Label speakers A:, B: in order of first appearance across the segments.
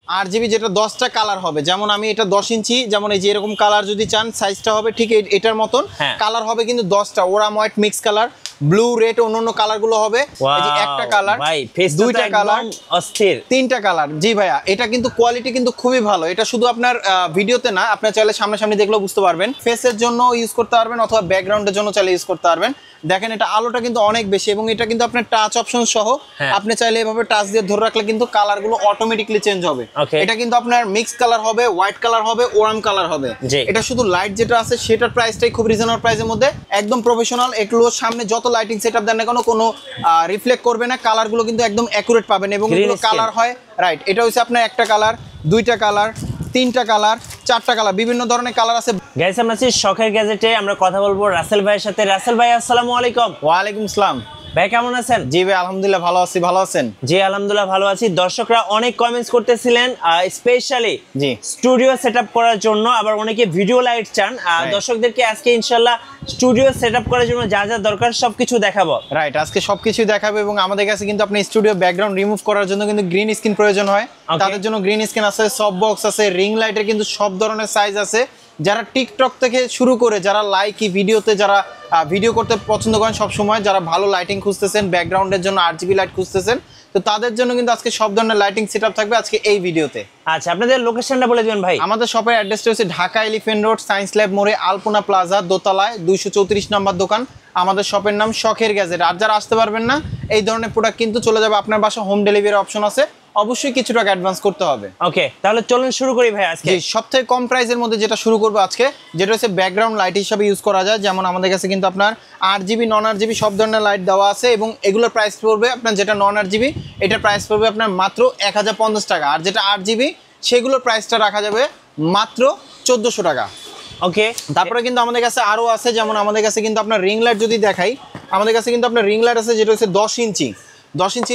A: RGB যেটা 10টা colour হবে, যেমন আমি এটা 10 ইঞ্চি, যেমন এই যে এরকম কালার যদি চান সাইজটা হবে ঠিক এটার মতন। কালার হবে কিন্তু 10টা, warm white mix colour, blue red অন্যান্য কালার গুলো হবে। এই যে একটা কালার, দুইটা কালার, অস্থির, তিনটা কালার। জি ভাইয়া, এটা কিন্তু কোয়ালিটি কিন্তু খুবই ভালো। এটা শুধু আপনার ভিডিওতে না, আপনি চাইলে সামনাসামনি দেখলেও বুঝতে পারবেন। ফেসের জন্য ইউজ করতে পারবেন অথবা ব্যাকগ্রাউন্ডের জন্য চাইলে ইউজ করতে পারবেন। দেখেন এটা আলোটা কিন্তু অনেক বেশি এবং এটা কিন্তু আপনার টাচ অপশন সহ, আপনি চাইলে এভাবে টাচ দিয়ে ধরে রাখলে কিন্তু কালার গুলো অটোমেটিক্যালি চেঞ্জ হবে। এটা কিন্তু আপনার মিক্স কালার হবে, হোয়াইট কালার হবে, ওরাম কালার হবে। এটা শুধু লাইট যেটা আছে সেটার প্রাইসটাই খুব রিজনেবল প্রাইসের মধ্যে, একদম প্রফেশনাল। এগুলো সামনে যত লাইটিং সেটআপ দেন না কোনো রিফ্লেক্ট করবে না, কালার গুলো কিন্তু একদম অ্যাকুরেট পাবেন এবং এগুলো কালার হয় রাইট। এটা হচ্ছে আপনার একটা কালার, দুইটা কালার, তিনটা কালার, চারটা কালার, বিভিন্ন ধরনের কালার আছে।
B: গাইস, আমরা আছি শখের গ্যাজেটে, আমরা কথা বলবো রাসেল ভাইয়ের সাথে। রাসেল ভাই, আসসালামু আলাইকুম।
A: ওয়ালাইকুম আসসালাম
B: ভাই, কেমন আছেন?
A: জি ভাই, আলহামদুলিল্লাহ ভালো আছি। ভালো আছেন?
B: জি আলহামদুলিল্লাহ ভালো আছি। দর্শকরা অনেক কমেন্টস করতেছিলেন স্পেশালি
A: জি
B: স্টুডিও সেটআপ করার জন্য, আবার অনেকে ভিডিও লাইট চান। দর্শকদেরকে আজকে ইনশাআল্লাহ স্টুডিও সেটআপ করার জন্য যা যা দরকার সবকিছু দেখাবো।
A: রাইট, আজকে সবকিছু দেখাবো। এবং আমাদের কাছে কিন্তু আপনি স্টুডিও ব্যাকগ্রাউন্ড রিমুভ করার জন্য কিন্তু গ্রিন স্ক্রিন প্রয়োজন হয়, তাদের জন্য গ্রিন স্ক্রিন আছে, সফট বক্স আছে, রিং লাইটের কিন্তু সব ধরনের সাইজ আছে। যারা টিকটক থেকে শুরু করে যারা লাইকি ভিডিওতে যারা ভিডিও করতে পছন্দ করেন সব সময়, যারা ভালো লাইটিং খুঁজতেছেন, ব্যাকগ্রাউন্ডের জন্য RGB লাইট খুঁজতেছেন, তো তাদের জন্য কিন্তু আজকে সব ধরনের লাইটিং সেটআপ থাকবে আজকে এই ভিডিওতে।
B: আচ্ছা, আপনাদের লোকেশনটা বলে দিবেন ভাই।
A: আমাদের শপের অ্যাড্রেসটা হচ্ছে Dhaka elephant road, science lab মোড়ে, আলপনা প্লাজা দোতলায় 234 নম্বর দোকান। আমাদের শপের নাম শখের গ্যাজেট। আর যারা আসতে পারবেন না, এই ধরনের প্রোডাক্ট কিন্তু চলে যাবে আপনার বাসা, হোম ডেলিভারি অপশন আছে, অবশ্যই কিছু টাকা অ্যাডভান্স করতে হবে।
B: ওকে, তাহলে চলুন শুরু করি ভাই। আজকে
A: সবথেকে কম প্রাইসের মধ্যে যেটা শুরু করবো আজকে, যেটা হচ্ছে ব্যাকগ্রাউন্ড লাইট হিসাবে ইউজ করা যায়। যেমন আমাদের কাছে কিন্তু আপনার RGB নন RGB সব ধরনের লাইট দেওয়া আছে এবং এগুলোর প্রাইস পড়বে আপনার, যেটা নন RGB এটার প্রাইস পড়বে আপনার মাত্র 1050 টাকা, আর যেটা RGB সেগুলোর প্রাইসটা রাখা যাবে মাত্র 1400 টাকা।
B: ওকে,
A: তারপরে কিন্তু আমাদের কাছে আরও আছে, যেমন আমাদের কাছে কিন্তু আপনার রিং লাইট যদি দেখাই, আমাদের কাছে কিন্তু আপনার রিং লাইট আছে যেটা হচ্ছে 10 ইঞ্চি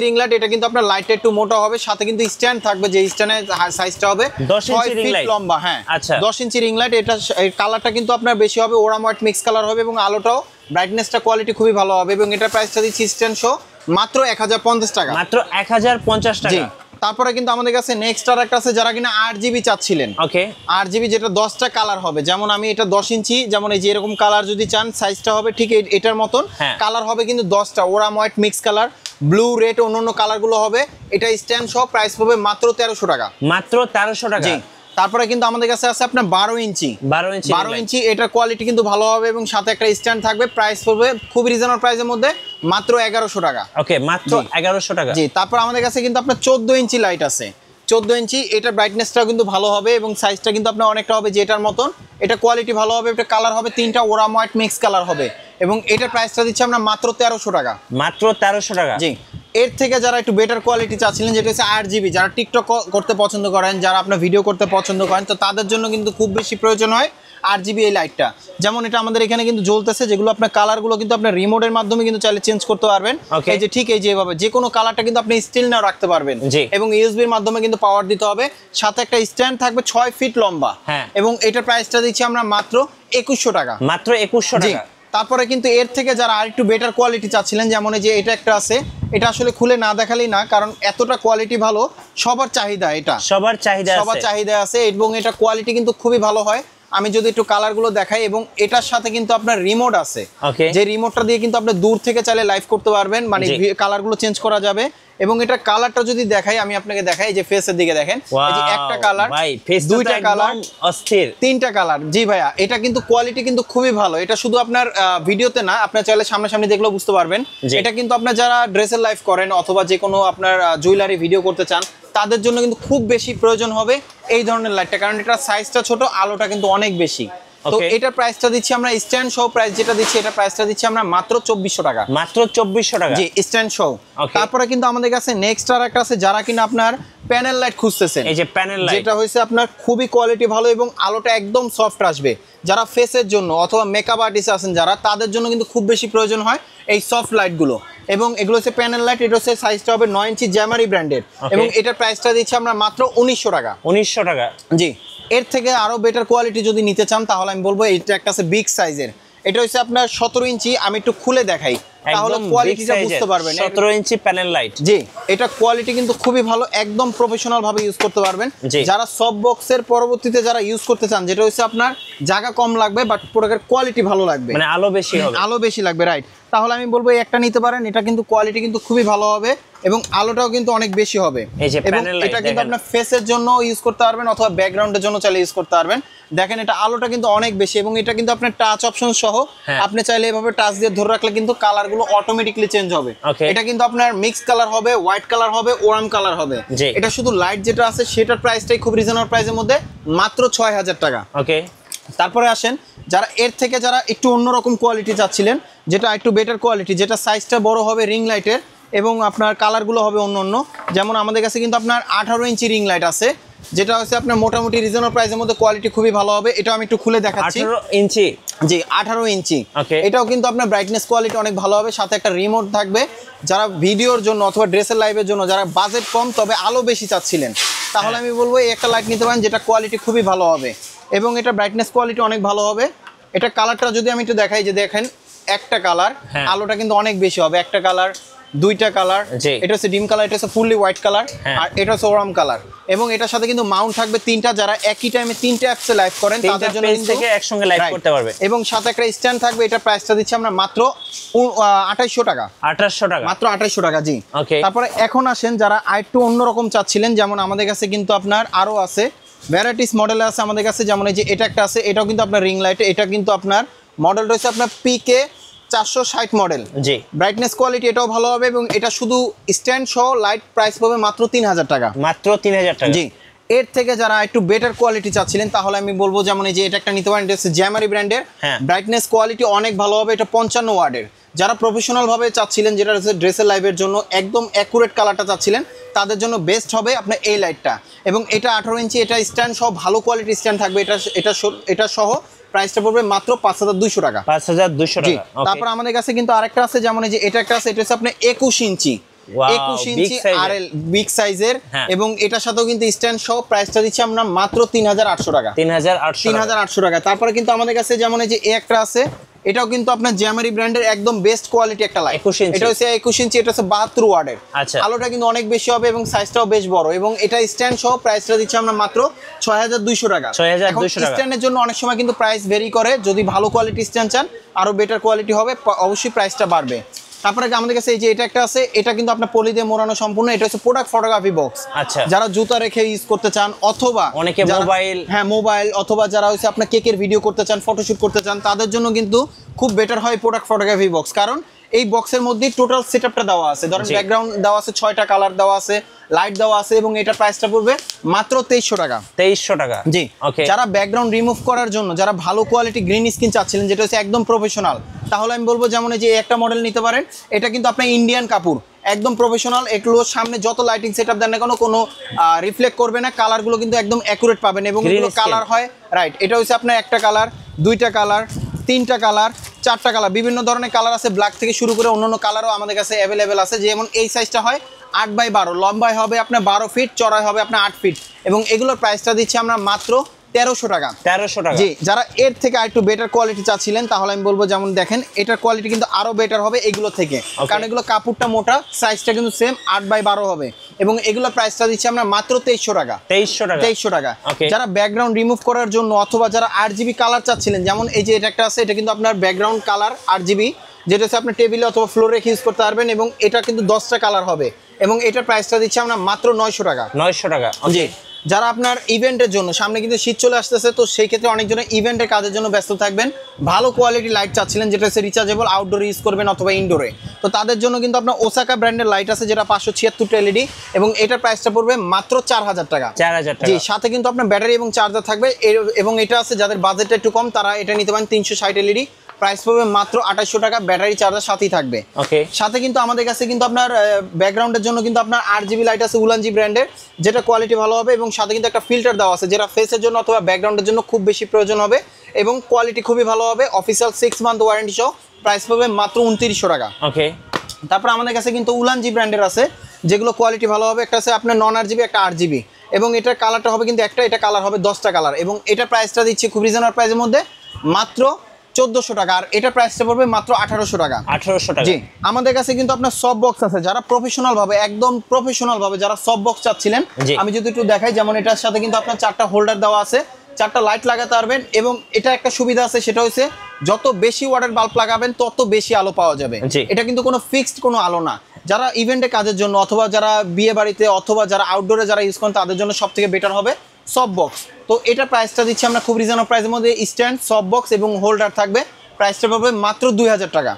A: রিং লাইট। এটা কিন্তু আপনার লাইটটা একটু মোটা হবে, সাথে কিন্তু স্ট্যান্ড থাকবে, যে স্ট্যান্ডের সাইজটা হবে
B: 6 ফিট
A: লম্বা। হ্যাঁ,
B: আচ্ছা,
A: 10 ইঞ্চি রিং লাইট। এটা কালারটা কিন্তু আপনার বেশি হবে, ওরাম হোয়াইট মিক্স কালার হবে এবং আলোটাও ব্রাইটনেসটা কোয়ালিটি খুবই ভালো হবে। এবং এটার প্রাইসটা দিচ্ছি স্ট্যান্ড সহ মাত্র 1050 টাকা,
B: মাত্র 1050 টাকা।
A: তারপরে কিন্তু আমাদের কাছে নেক্সট আর একটা আছে, যারা কিনা RGB চাচ্ছিলেন।
B: ওকে,
A: RGB যেটা 10টা কালার হবে, যেমন আমি এটা 10 ইঞ্চি, যেমন এই যে এরকম কালার যদি চান সাইজটা হবে ঠিক এটার মতন। কালার হবে কিন্তু 10টা, warm white mix colour, blue red অন্যান্য কালার গুলো হবে। এটা স্ট্যান্ড সহ প্রাইস পড়বে মাত্র 1300 টাকা,
B: মাত্র 1300 টাকা।
A: তারপরে কিন্তু আমাদের কাছে আছে আপনার 12 ইঞ্চি, এটার কোয়ালিটি কিন্তু ভালো হবে এবং সাথে একটা স্ট্যান্ড থাকবে। প্রাইস পড়বে খুব রিজনেবল প্রাইসের মধ্যে মাত্র 1100 টাকা।
B: ওকে, মাত্র 1100 টাকা।
A: জি, তারপর আমাদের কাছে কিন্তু আপনার 14 ইঞ্চি লাইট আছে। 14 ইঞ্চি, এটার ব্রাইটনেসটাও কিন্তু ভালো হবে এবং সাইজটা কিন্তু আপনার অনেকটা হবে যেটার মতন। এটা কোয়ালিটি ভালো হবে, এটা কালার হবে 3টা, ওরাম হোয়াইট মিক্স কালার হবে এবং এটার প্রাইসটা দিচ্ছি আমরা মাত্র 1300 টাকা,
B: মাত্র 1300 টাকা।
A: জি, এর থেকে যারা একটু বেটার কোয়ালিটি চাচ্ছিলেন, যেটা হচ্ছে RGB, যারা টিকটক করতে পছন্দ করেন, যারা আপনার ভিডিও করতে পছন্দ করেন, তো তাদের জন্য কিন্তু খুব বেশি প্রয়োজন হয় RGB এই লাইটটা। যেমন এটা আমাদের এখানে কিন্তু জ্বলতেছে, যেগুলো আপনার কালারগুলো কিন্তু আপনার রিমোটের মাধ্যমে কিন্তু চাইলে চেঞ্জ করতে পারবেন। এই যে ঠিক এই যে এভাবে যে কোনো কালারটা কিন্তু আপনি স্টিল নাও রাখতে পারবেন এবং USB-র মাধ্যমে কিন্তু পাওয়ার দিতে হবে। সাথে একটা স্ট্যান্ড থাকবে 6 ফিট লম্বা এবং এটার প্রাইসটা দিচ্ছি আমরা মাত্র 2100 টাকা,
B: মাত্র 2100 টাকা।
A: তারপরে কিন্তু এর থেকে যারা আরেকটু বেটার কোয়ালিটি চাচ্ছিলেন, যেমন এই যে এটা একটা আছে, এটা আসলে খুলে না দেখালেই না, কারণ এতটা কোয়ালিটি ভালো, সবার চাহিদা, এটা সবার চাহিদা আছে এবং এটা কোয়ালিটি কিন্তু খুবই ভালো হয়। আমি যদি একটু কালারগুলো দেখাই, এবং এটার সাথে কিন্তু আপনার রিমোট আছে, যে রিমোটটা দিয়ে কিন্তু আপনি দূর থেকে চাইলে লাইভ করতে পারবেন, মানে কালারগুলো চেঞ্জ করা যাবে। এবং এটা কালারটা যদি দেখাই, আমি আপনাকে দেখাই, যে ফেসের দিকে দেখেন, এই যে একটা কালার, দুইটা কালার, অস্থির, তিনটা কালার। জি ভাইয়া, এটা কিন্তু কোয়ালিটি কিন্তু খুবই ভালো। এটা শুধু আপনার ভিডিওতে না, আপনার চাইলে সামনাসামনি দেখলেও বুঝতে পারবেন। এটা কিন্তু আপনার যারা ড্রেসের লাইভ করেন অথবা যে কোনো আপনার জুয়েলারি ভিডিও করতে চান, তাদের জন্য কিন্তু খুব বেশি প্রয়োজন হবে এই ধরনের লাইটটা, কারণ এটা সাইজটা ছোট, আলোটা কিন্তু অনেক বেশি। তো এটার প্রাইসটা দিচ্ছি আমরা স্ট্যান্ড সহ, প্রাইস যেটা দিচ্ছি এটা প্রাইসটা দিচ্ছি আমরা মাত্র 2400 টাকা,
B: মাত্র 2400 টাকা,
A: জি, স্ট্যান্ড সহ। তারপরে কিন্তু আমাদের কাছে নেক্সট আর একটা আছে, যারা কিনা আপনার প্যানেল লাইট খুঁজতেছেন,
B: এই যে প্যানেল লাইট, যেটা
A: হইছে আপনার খুবই কোয়ালিটি ভালো এবং আলোটা একদম সফট আসবে। যারা ফেসের জন্য অথবা মেকআপ আর্টিস্ট আছেন যারা, তাদের জন্য কিন্তু খুব বেশি প্রয়োজন হয় এই সফট লাইটগুলো। এবং এগুলো হচ্ছে প্যানেল লাইট, এটা হচ্ছে সাইজটা হবে 9 ইঞ্চি জ্যামারি ব্র্যান্ডের এবং এটার প্রাইসটা দিচ্ছি আমরা মাত্র 1900 টাকা, 1900 টাকা। জি, এর থেকে আরো বেটার কোয়ালিটি যদি নিতে চান, তাহলে আমি বলবো এটা একটা আছে বিগ সাইজের, এটা হচ্ছে আপনার 17 ইঞ্চি, আমি একটু খুলে দেখাই তাহলে কোয়ালিটিটা বুঝতে পারবেন।
B: 17 ইঞ্চি প্যানেল লাইট,
A: জি এটা কোয়ালিটি কিন্তু খুবই ভালো, একদম প্রফেশনাল ভাবে ইউজ করতে পারবেন। যারা সব বক্সের পরবর্তীতে যারা ইউজ করতে চান, যেটা হচ্ছে আপনার জায়গা কম লাগবে বাট প্রোডাক্টের কোয়ালিটি ভালো লাগবে,
B: মানে আলো বেশি হবে,
A: আলো বেশি লাগবে, রাইট, তাহলে আমি বলবো একটা নিতে পারেন। এটা কিন্তু কোয়ালিটি কিন্তু খুবই ভালো হবে এবং আলোটাও কিন্তু অনেক বেশি হবে। এবং এটা কিন্তু আপনার ফেসের জন্য ইউজ করতে পারবেন অথবা ব্যাকগ্রাউন্ডের জন্য চাইলে ইউজ করতে পারবেন। দেখেন এটা আলোটা কিন্তু অনেক বেশি এবং এটা কিন্তু আপনার টাচ অপশন সহ, আপনি চাইলে এভাবে টাচ দিয়ে ধরে রাখলে কিন্তু কালার গুলো অটোমেটিকলি চেঞ্জ হবে। এটা কিন্তু আপনার মিক্স কালার হবে, হোয়াইট কালার হবে, ওরাম কালার হবে। এটা শুধু লাইট যেটা আছে সেটার প্রাইসটাই খুব রিজনেবল প্রাইসের মধ্যে, মাত্র 6000 টাকা।
B: ওকে,
A: তারপরে আসেন যারা এর থেকে যারা একটু অন্যরকম কোয়ালিটি চাচ্ছিলেন, যেটা একটু বেটার কোয়ালিটি, যেটা সাইজটা বড় হবে রিং লাইটের এবং আপনার কালারগুলো হবে অন্য অন্য, যেমন আমাদের কাছে কিন্তু আপনার 18 ইঞ্চি রিং লাইট আছে, যেটা হচ্ছে আপনার মোটামুটি রিজনেবল প্রাইসের মধ্যে, কোয়ালিটি খুবই ভালো হবে। এটা আমি একটু খুলে দেখাচ্ছি।
B: 18 ইঞ্চি,
A: জি 18 ইঞ্চি। এটাও কিন্তু আপনার ব্রাইটনেস কোয়ালিটি অনেক ভালো হবে, সাথে একটা রিমোট থাকবে। যারা ভিডিওর জন্য অথবা ড্রেসের লাইভের জন্য যারা বাজেট কম তবে আলো বেশি চাচ্ছিলেন, তাহলে আমি বলবো এই একটা লাইট নিতে পারেন, যেটা কোয়ালিটি খুবই ভালো হবে এবং এটা ব্রাইটনেস কোয়ালিটি অনেক ভালো হবে। এটা কালারটা যদি আমি একটু দেখাই, যে দেখেন একটা কালার, আলোটা কিন্তু অনেক বেশি হবে, একটা কালার, দুইটা কালার, এটা হচ্ছে ডিম কালার, এটা হচ্ছে ফুললি হোয়াইট কালার, আর এটা হচ্ছে ওরাম কালার। এবং এটার সাথে কিন্তু মাউন্ট থাকবে তিনটা, যারা একই টাইমে তিনটা অ্যাপসে লাইভ করেন তাদের জন্য কিন্তু
B: একসঙ্গে লাইভ করতে পারবে।
A: এবং সাথে একটা স্ট্যান্ড থাকবে। এটা প্রাইসটা দিচ্ছি আমরা মাত্র 2800 টাকা।
B: 2800 টাকা,
A: মাত্র 2800 টাকা, জি। তারপরে এখন আসেন যারা আরেকটু অন্যরকম চাচ্ছিলেন, যেমন আমাদের কাছে কিন্তু আপনার আরো আছে ভ্যারাইটিস মডেল আছে আমাদের কাছে, যেমন এই যে এটা একটা আছে, এটাও কিন্তু আপনার রিং লাইট, এটা কিন্তু আপনার মডেল রয়েছে আপনার পিকে 460 মডেল, জি। ব্রাইটনেস কোয়ালিটি এটাও ভালো হবে এবং এটা শুধু স্ট্যান্ড সহ লাইট প্রাইস পাবে মাত্র 3000 টাকা,
B: মাত্র 3000 টাকা,
A: জি। এর থেকে যারা একটু বেটার কোয়ালিটি চাচ্ছিলেন, তাহলে আমি বলবো যেমন এই যে এটা একটা নিতে পারেন, এটা হচ্ছে জ্যামারি ব্র্যান্ডের, ব্রাইটনেস কোয়ালিটি অনেক ভালো হবে, এটা 55 ওয়াটের। যারা প্রফেশনাল ভাবে চাচ্ছিলেন, যেটা হচ্ছে ড্রেসের লাইভের জন্য একদম অ্যাকুরেট কালারটা চাচ্ছিলেন, তাদের জন্য বেস্ট হবে আপনার এই লাইটটা। এবং এটা 18 ইঞ্চি, এটা স্ট্যান্ড সহ ভালো কোয়ালিটির স্ট্যান্ড থাকবে, এটা সহ প্রাইসটা পড়বে মাত্র 5200 টাকা,
B: 5200 টাকা।
A: তারপর আমাদের কাছে কিন্তু আরেকটা আছে, যেমন এই যে এটা একটা আছে, এটা হচ্ছে আপনার 21 ইঞ্চি, 21 ইঞ্চি আরএল বিগ সাইজের, এবং এটার সাথেও কিন্তু স্ট্যান্ড সহ প্রাইসটা দিচ্ছি আমরা মাত্র 3800 টাকা, 3800 টাকা। তারপরে কিন্তু আমাদের কাছে যেমন এই যে একটা আছে, এটাও কিন্তু আপনার জ্যামারি ব্র্যান্ডের একদম বেস্ট কোয়ালিটি একটা লাইট, এটা হচ্ছে 21 ইঞ্চি, এটা হচ্ছে 72 ওয়াটের। আলোটা কিন্তু অনেক বেশি হবে এবং সাইজটাও বেশ বড়, এবং এটা স্ট্যান্ড সহ প্রাইসটা দিচ্ছি আমরা মাত্র 6200 টাকা। এখন স্ট্যান্ডের জন্য অনেক সময় কিন্তু প্রাইস ভেরি করে, যদি ভালো কোয়ালিটি স্ট্যান্ড চান আরো বেটার কোয়ালিটি হবে, অবশ্যই প্রাইসটা বাড়বে। তারপরে আমাদের কাছে এই যে এটা একটা আছে, এটা কিন্তু আপনার পলি দিয়ে মোড়ানো সম্পূর্ণ, এটা হচ্ছে প্রোডাক্ট ফটোগ্রাফি বক্স, যারা জুতা রেখে ইউজ করতে চান অথবা
B: অনেকে মোবাইল,
A: মোবাইল, অথবা যারা হচ্ছে আপনার কেকের ভিডিও করতে চান, ফটোশুট করতে চান, তাদের জন্য কিন্তু খুব বেটার হয় প্রোডাক্ট ফটোগ্রাফি বক্স। কারণ এই বক্সের মধ্যে টোটাল সেটআপটা দেওয়া আছে, ধরেন ব্যাকগ্রাউন্ড দেওয়া আছে, 6টা কালার দেওয়া আছে, লাইট দেওয়া আছে, এবং এটার প্রাইসটা পড়বে মাত্র 2300 টাকা,
B: 2300 টাকা,
A: জি। যারা ব্যাকগ্রাউন্ড রিমুভ করার জন্য যারা ভালো কোয়ালিটি গ্রিন স্ক্রিন চাচ্ছিলেন, যেটা হচ্ছে একদম প্রফেশনাল, তাহলে আমি বলবো যেমন এই যে একটা মডেল নিতে পারেন। এটা কিন্তু আপনার ইন্ডিয়ান কাপড়, একদম প্রফেশনাল, এগুলো সামনে যত লাইটিং সেটআপ দেন না কেন কোনো রিফ্লেক্ট করবে না, কালারগুলো কিন্তু একদম অ্যাকুরেট পাবেন, এবং এগুলো কালার হয়, রাইট। এটা হচ্ছে আপনার একটা কালার, দুইটা কালার, তিনটা কালার, 4টা কালার, বিভিন্ন ধরনের কালার আছে, ব্ল্যাক থেকে শুরু করে অন্যান্য কালারও আমাদের কাছে অ্যাভেলেবেল আছে। যেমন এই সাইজটা হয় 8x12, লম্বায় হবে আপনার 12 ফিট, চড়াই হবে আপনার 8 ফিট, এবং এগুলোর প্রাইসটা দিচ্ছি আমরা মাত্র 1300 টাকা,
B: 1300 টাকা,
A: জি। যারা এর থেকে আরেকটু বেটার কোয়ালিটি চাচ্ছিলেন, তাহলে আমি বলবো যেমন দেখেন এটার কোয়ালিটি কিন্তু আরো বেটার হবে এগুলো থেকে, কারণ এগুলো কাপড়টা মোটা, সাইজটা কিন্তু সেম 8x12 হবে, এবং এগুলোর প্রাইসটা দিচ্ছি আমরা মাত্র 2300 টাকা, 2300 টাকা। যারা ব্যাকগ্রাউন্ড রিমুভ করার জন্য অথবা যারা RGB কালার চাচ্ছিলেন, যেমন এই যে এটা একটা আছে, এটা কিন্তু আপনার ব্যাকগ্রাউন্ড কালার RGB, যেটা হচ্ছে আপনি টেবিলে অথবা ফ্লোরে রেখে ইউজ করতে পারবেন, এবং এটা কিন্তু 10টা কালার হবে, এবং এটার প্রাইসটা দিচ্ছি আমরা মাত্র 900 টাকা, 900 টাকা, জি। যারা আপনার ইভেন্টের জন্য, সামনে কিন্তু শীত চলে আসতেছে, তো সেই ক্ষেত্রে অনেকজনের ইভেন্টের কাজের জন্য ব্যস্ত থাকবেন, ভালো কোয়ালিটি লাইট চাচ্ছিলেন, যেটা হচ্ছে রিচার্জেবল, আউটডোরে ইউজ করবেন অথবা ইনডোরে, তো তাদের জন্য কিন্তু আপনার ওসাকা ব্র্যান্ডের লাইট আছে, যেটা 576 LED, এবং এটার প্রাইসটা পড়বে মাত্র 4000 টাকা, 4000 টাকা, জি। সাথে কিন্তু আপনার ব্যাটারি এবং চার্জার থাকবে, এবং এটা আছে যাদের বাজেটটা একটু কম, তারা এটা নিতে পারেন 360 LED, প্রাইস পড়বে মাত্র 2800 টাকা, ব্যাটারি চার্জার সাথেই থাকবে। সাথে কিন্তু আমাদের কাছে কিন্তু আপনার ব্যাকগ্রাউন্ডের জন্য কিন্তু আপনার RGB লাইট আছে উলানজি ব্র্যান্ডের, যেটা কোয়ালিটি ভালো হবে, এবং সাথে কিন্তু একটা ফিল্টার দেওয়া আছে, যেটা ফেসের জন্য অথবা ব্যাকগ্রাউন্ডের জন্য খুব বেশি প্রয়োজন হবে, এবং কোয়ালিটি খুবই ভালো হবে, অফিসিয়াল 6 মান্থ ওয়ারেন্টি সহ, প্রাইস পড়বে মাত্র 2900 টাকা। তারপর আমাদের কাছে কিন্তু উলানজি ব্র্যান্ডের আছে, যেগুলো কোয়ালিটি ভালো হবে, একটা আছে আপনার নন RGB, একটা RGB, এবং এটার কালারটা হবে কিন্তু একটা, এটা কালার হবে 10টা কালার, এবং এটার প্রাইসটা দিচ্ছি খুব রিজনেবল প্রাইসের মধ্যে মাত্র 1400 টাকা, আর এটা প্রাইসটা পড়বে মাত্র 1800 টাকা।
B: 1800 টাকা।
A: জি, আমাদের কাছে কিন্তু আপনার সব বক্স আছে, যারা প্রফেশনাল ভাবে, একদম প্রফেশনাল ভাবে যারা সব বক্স চাচ্ছিলেন, আমি যদি একটু দেখাই, যেমন এটার সাথে কিন্তু আপনার 4টা হোল্ডার দেওয়া আছে, 4টা লাইট লাগাতে পারবেন, এবং এটা একটা সুবিধা আছে, সেটা হচ্ছে যত বেশি ওয়াটের বাল্ব লাগাবেন তত বেশি আলো পাওয়া যাবে। এটা কিন্তু কোনো ফিক্সড কোনো আলো না, যারা ইভেন্টে কাজের জন্য অথবা যারা বিয়ে বাড়িতে অথবা যারা আউটডোরে যারা ইউজ করেন তাদের জন্য সবথেকে বেটার হবে সব বক্স। তো এটা প্রাইসটা দিচ্ছি আমরা খুব রিজনেবল প্রাইসের মধ্যে, স্ট্যান্ড, সব বক্স এবং হোল্ডার থাকবে, প্রাইসটা পড়বে মাত্র 2000 টাকা।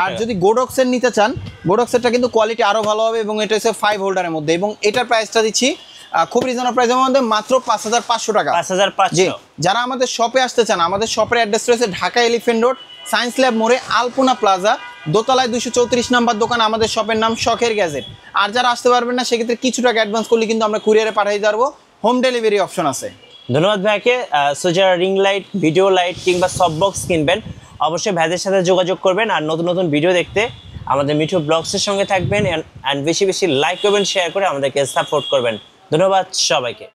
A: আর যদি গোডক্সের নিতে চান, গোডক্সেরটা কিন্তু কোয়ালিটি আরো ভালো হবে, এবং এটা হচ্ছে 5 হোল্ডারের মধ্যে, এবং এটার প্রাইসটা দিচ্ছি খুব রিজনেবল প্রাইসের মধ্যে মাত্র 5500 টাকা।
B: 5500।
A: যারা আমাদের শপে আসতে চান, আমাদের শপের অ্যাড্রেস রয়েছে Dhaka elephant road, science lab মোড়ে, আলপনা প্লাজা, দোতলায় 234 নাম্বার দোকান। আমাদের শপের নাম শখের গ্যাজেট। আর যারা আসতে পারবেন না, সেক্ষেত্রে কিছু টাকা অ্যাডভান্স করলে কিন্তু আমরা কুরিয়ারে পাঠিয়ে দেবো, হোম ডেলিভারি অপশন আছে।
B: ধন্যবাদ ভাইকে। সো যারা রিং লাইট, ভিডিও লাইট কিংবা সব বক্স কিনবেন, অবশ্যই ভাইদের সাথে যোগাযোগ করবেন। আর নতুন নতুন ভিডিও দেখতে আমাদের মিঠু ব্লগসের সঙ্গে থাকবেন, অ্যান্ড বেশি বেশি লাইক করবেন, শেয়ার করে আমাদেরকে সাপোর্ট করবেন। ধন্যবাদ সবাইকে।